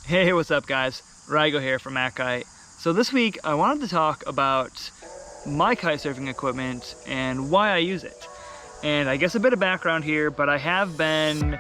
Hey, what's up guys? RyGo here from Kite. So this week I wanted to talk about my kite surfing equipment and why I use it. And I guess a bit of background here, but I have been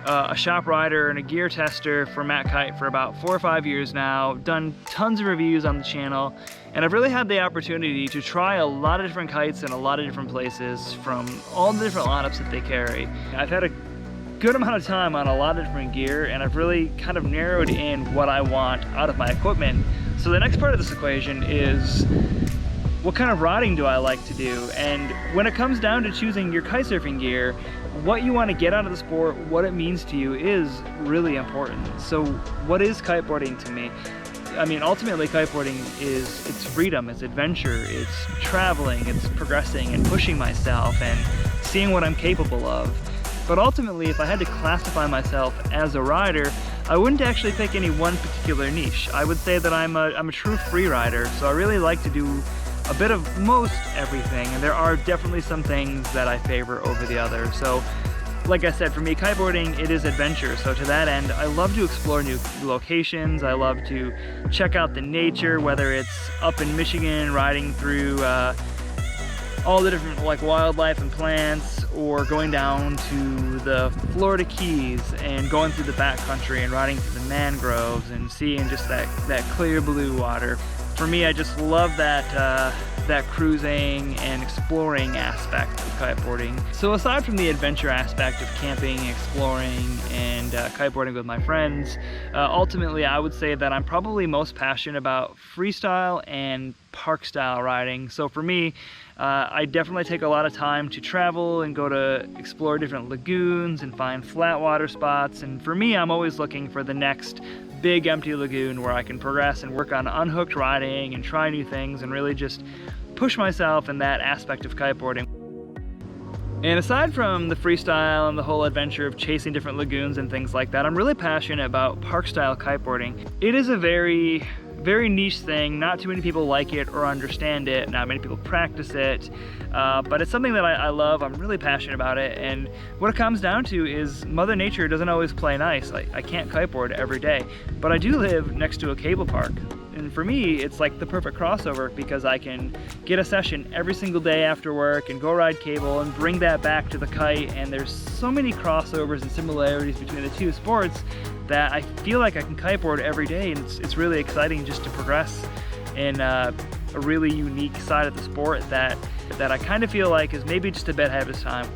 a shop rider and a gear tester for Kite for about 4 or 5 years now, done tons of reviews on the channel, and I've really had the opportunity to try a lot of different kites in a lot of different places from all the different lineups that they carry. I've had a good amount of time on a lot of different gear, and I've really kind of narrowed in what I want out of my equipment. So the next part of this equation is what kind of riding do I like to do? And when it comes down to choosing your kite surfing gear, what you want to get out of the sport, what it means to you is really important. So what is kiteboarding to me? I mean, ultimately kiteboarding it's freedom, it's adventure, it's traveling, it's progressing and pushing myself and seeing what I'm capable of. But ultimately, if I had to classify myself as a rider, I wouldn't actually pick any one particular niche. I would say that I'm a true free rider, so I really like to do a bit of most everything, and there are definitely some things that I favor over the other. So, like I said, for me, kiteboarding, it is adventure. So to that end, I love to explore new locations. I love to check out the nature, whether it's up in Michigan, riding through all the different like wildlife and plants, or going down to the Florida Keys and going through the backcountry and riding through the mangroves and seeing just that clear blue water. For me, I just love that cruising and exploring aspect of kiteboarding. So aside from the adventure aspect of camping, exploring, and kiteboarding with my friends, ultimately I would say that I'm probably most passionate about freestyle and park style riding. So for me, I definitely take a lot of time to travel and go to explore different lagoons and find flat water spots. And for me, I'm always looking for the next big empty lagoon where I can progress and work on unhooked riding and try new things and really just push myself in that aspect of kiteboarding. And aside from the freestyle and the whole adventure of chasing different lagoons and things like that, I'm really passionate about park style kiteboarding. It is a very niche thing. Not too many people like it or understand it. Not many people practice it, but it's something that I love. I'm really passionate about it, and what it comes down to is Mother Nature doesn't always play nice. I can't kiteboard every day, but I do live next to a cable park. And for me, it's like the perfect crossover because I can get a session every single day after work and go ride cable and bring that back to the kite. And there's so many crossovers and similarities between the two sports that I feel like I can kiteboard every day, and it's really exciting just to progress in a really unique side of the sport that I kind of feel like is maybe just a bit ahead of its time.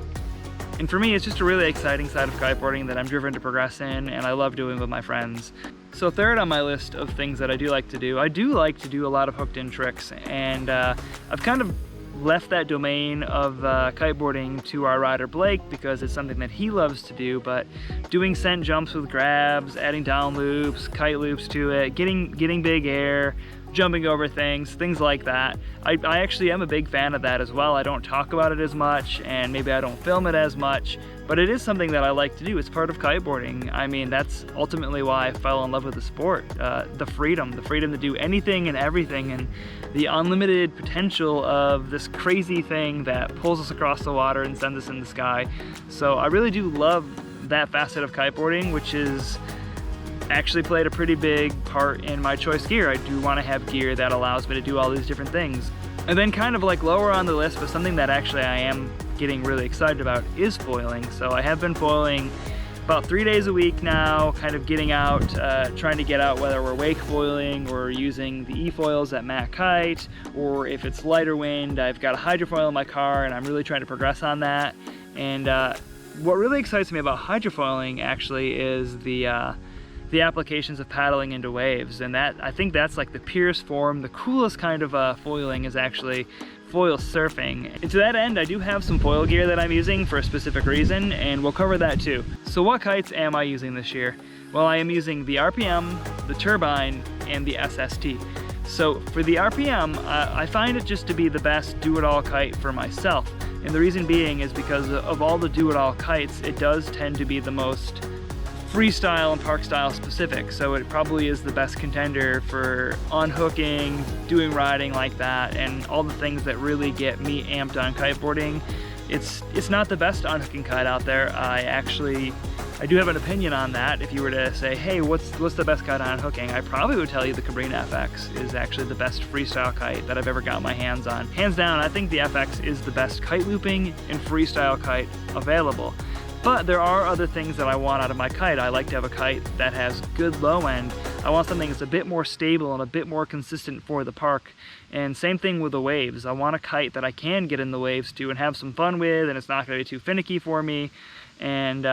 And for me, it's just a really exciting side of kiteboarding that I'm driven to progress in, and I love doing with my friends. So third on my list of things that I do like to do a lot of hooked in tricks, and I've kind of left that domain of kiteboarding to our rider Blake because it's something that he loves to do, but doing scent jumps with grabs, adding down loops, kite loops to it, getting big air, jumping over things like that. I actually am a big fan of that as well. I don't talk about it as much, and maybe I don't film it as much, but it is something that I like to do. It's part of kiteboarding. I mean, that's ultimately why I fell in love with the sport. The freedom to do anything and everything, and the unlimited potential of this crazy thing that pulls us across the water and sends us in the sky. So I really do love that facet of kiteboarding, which is actually played a pretty big part in my choice gear. I do want to have gear that allows me to do all these different things. And then kind of like lower on the list, but something that actually I am getting really excited about is foiling. So I have been foiling about 3 days a week now, kind of getting out, trying to get out, whether we're wake foiling or using the e-foils at Kite, or if it's lighter wind, I've got a hydrofoil in my car and I'm really trying to progress on that. And what really excites me about hydrofoiling actually is the applications of paddling into waves, and that I think that's like the purest form. The coolest kind of foiling is actually foil surfing. And to that end, I do have some foil gear that I'm using for a specific reason, and we'll cover that too. So what kites am I using this year? Well, I am using the RPM, the Turbine, and the SST. So for the RPM, I find it just to be the best do-it-all kite for myself, and the reason being is because of all the do-it-all kites, it does tend to be the most freestyle and park style specific, so it probably is the best contender for unhooking, doing riding like that, and all the things that really get me amped on kiteboarding. It's not the best unhooking kite out there. I I do have an opinion on that. If you were to say, hey, what's the best kite on hooking, I probably would tell you the Cabrini FX is actually the best freestyle kite that I've ever got my hands on. Hands down, I think the FX is the best kite looping and freestyle kite available. But there are other things that I want out of my kite. I like to have a kite that has good low end. I want something that's a bit more stable and a bit more consistent for the park. And same thing with the waves. I want a kite that I can get in the waves to and have some fun with, and it's not going to be too finicky for me. And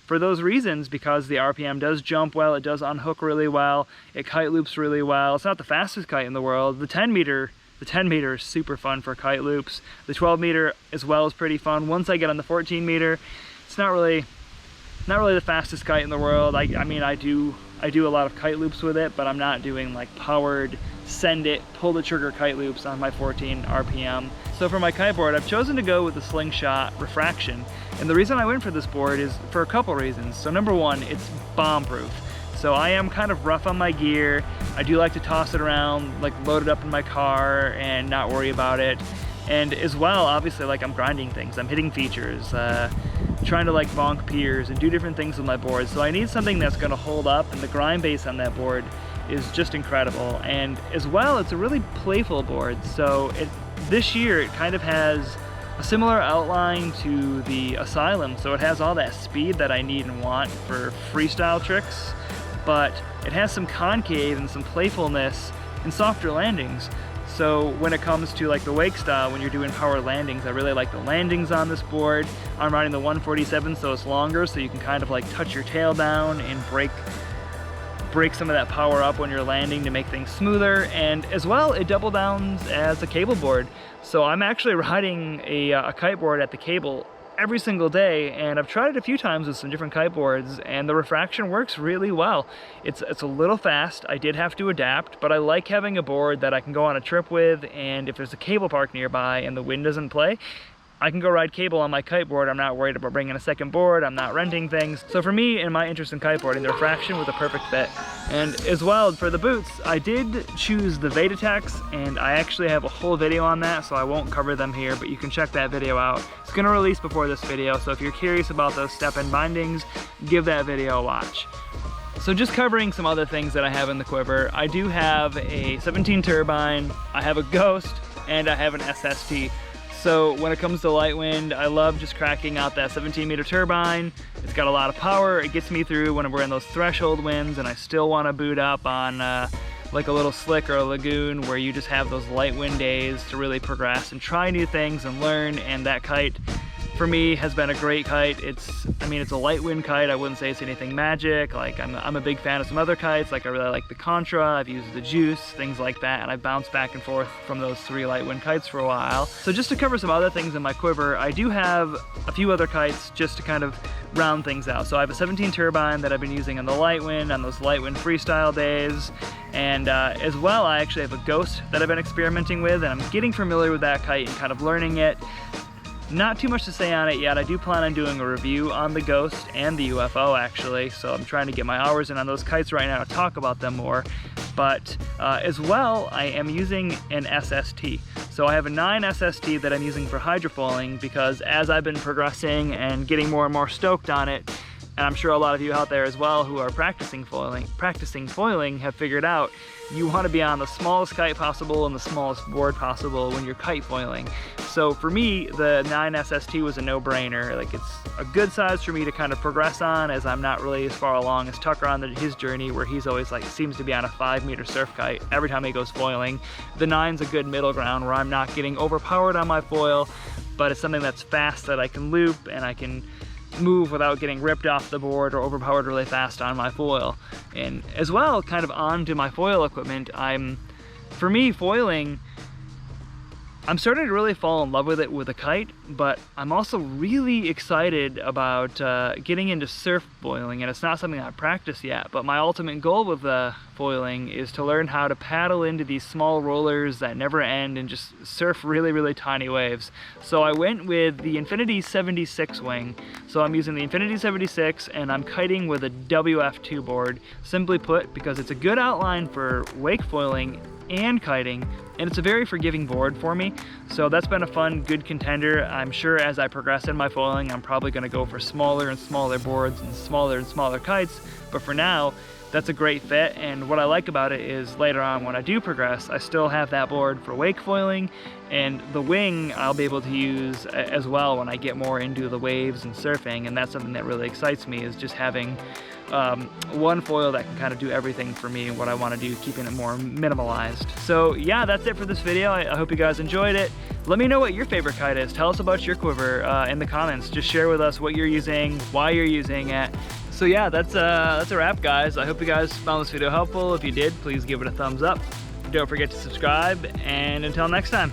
for those reasons, because the RPM does jump well, it does unhook really well, it kite loops really well. It's not the fastest kite in the world. The 10 meter is super fun for kite loops. The 12 meter as well is pretty fun. Once I get on the 14 meter, it's not really the fastest kite in the world. I mean, I do a lot of kite loops with it, but I'm not doing like powered, send it, pull the trigger kite loops on my 14 RPM. So for my kiteboard, I've chosen to go with the slingshot refraction. And the reason I went for this board is for a couple reasons. So number one, it's bomb proof. So I am kind of rough on my gear. I do like to toss it around, like load it up in my car and not worry about it. And as well, obviously, like I'm grinding things, I'm hitting features, trying to like bonk piers and do different things with my board. So I need something that's gonna hold up, and the grind base on that board is just incredible. And as well, it's a really playful board. So this year, it kind of has a similar outline to the Asylum. So it has all that speed that I need and want for freestyle tricks, but it has some concave and some playfulness and softer landings. So when it comes to like the wake style, when you're doing power landings, I really like the landings on this board. I'm riding the 147, so it's longer, so you can kind of like touch your tail down and break some of that power up when you're landing to make things smoother. And as well, it double downs as a cable board. So I'm actually riding a kiteboard at the cable every single day, and I've tried it a few times with some different kiteboards, and the refraction works really well. It's a little fast. I did have to adapt, but I like having a board that I can go on a trip with, and if there's a cable park nearby and the wind doesn't play, I can go ride cable on my kiteboard. I'm not worried about bringing a second board. I'm not renting things. So for me and my interest in kiteboarding, the refraction was a perfect fit. And as well, for the boots, I did choose the Vatatex, and I actually have a whole video on that, so I won't cover them here, but you can check that video out. It's gonna release before this video, so if you're curious about those step-in bindings, give that video a watch. So just covering some other things that I have in the quiver, I do have a 17 turbine, I have a Ghost, and I have an SST. So when it comes to light wind, I love just cracking out that 17 meter turbine. It's got a lot of power. It gets me through when we're in those threshold winds, and I still want to boot up on like a little slick or a lagoon where you just have those light wind days to really progress and try new things and learn. And that kite, for me, has been a great kite. I mean, it's a light wind kite. I wouldn't say it's anything magic. Like I'm a big fan of some other kites. Like I really like the Contra. I've used the Juice, things like that. And I've bounced back and forth from those 3 light wind kites for a while. So just to cover some other things in my quiver, I do have a few other kites just to kind of round things out. So I have a 17 turbine that I've been using on the light wind, on those light wind freestyle days. And as well, I actually have a Ghost that I've been experimenting with, and I'm getting familiar with that kite and kind of learning it. Not too much to say on it yet. I do plan on doing a review on the Ghost and the UFO actually, so I'm trying to get my hours in on those kites right now to talk about them more. But as well, I am using an SST. So I have a 9 SST that I'm using for hydrofoiling, because as I've been progressing and getting more and more stoked on it, and I'm sure a lot of you out there as well who are practicing foiling have figured out you want to be on the smallest kite possible and the smallest board possible when you're kite foiling. So for me, the 9 SST was a no-brainer. Like, it's a good size for me to kind of progress on, as I'm not really as far along as Tucker on his journey, where he's always like seems to be on a 5 meter surf kite every time he goes foiling. The 9's a good middle ground where I'm not getting overpowered on my foil, but it's something that's fast that I can loop and I can move without getting ripped off the board or overpowered really fast on my foil. And as well, kind of onto my foil equipment, for me, foiling, I'm starting to really fall in love with it with a kite, but I'm also really excited about getting into surf foiling, and it's not something I've practiced yet, but my ultimate goal with foiling is to learn how to paddle into these small rollers that never end and just surf really, really tiny waves. So I went with the Infinity 76 wing. So I'm using the Infinity 76 and I'm kiting with a WF2 board, simply put, because it's a good outline for wake foiling and kiting, and it's a very forgiving board for me. So that's been a fun, good contender. I'm sure as I progress in my foiling, I'm probably gonna go for smaller and smaller boards and smaller kites, but for now, that's a great fit. And what I like about it is later on when I do progress, I still have that board for wake foiling, and the wing I'll be able to use as well when I get more into the waves and surfing. And that's something that really excites me, is just having one foil that can kind of do everything for me and what I want to do, keeping it more minimalized. So yeah, that's it for this video. I hope you guys enjoyed it. Let me know what your favorite kite is. Tell us about your quiver in the comments. Just share with us what you're using, why you're using it. So yeah, that's a wrap, guys. I hope you guys found this video helpful. If you did, please give it a thumbs up. Don't forget to subscribe, and until next time.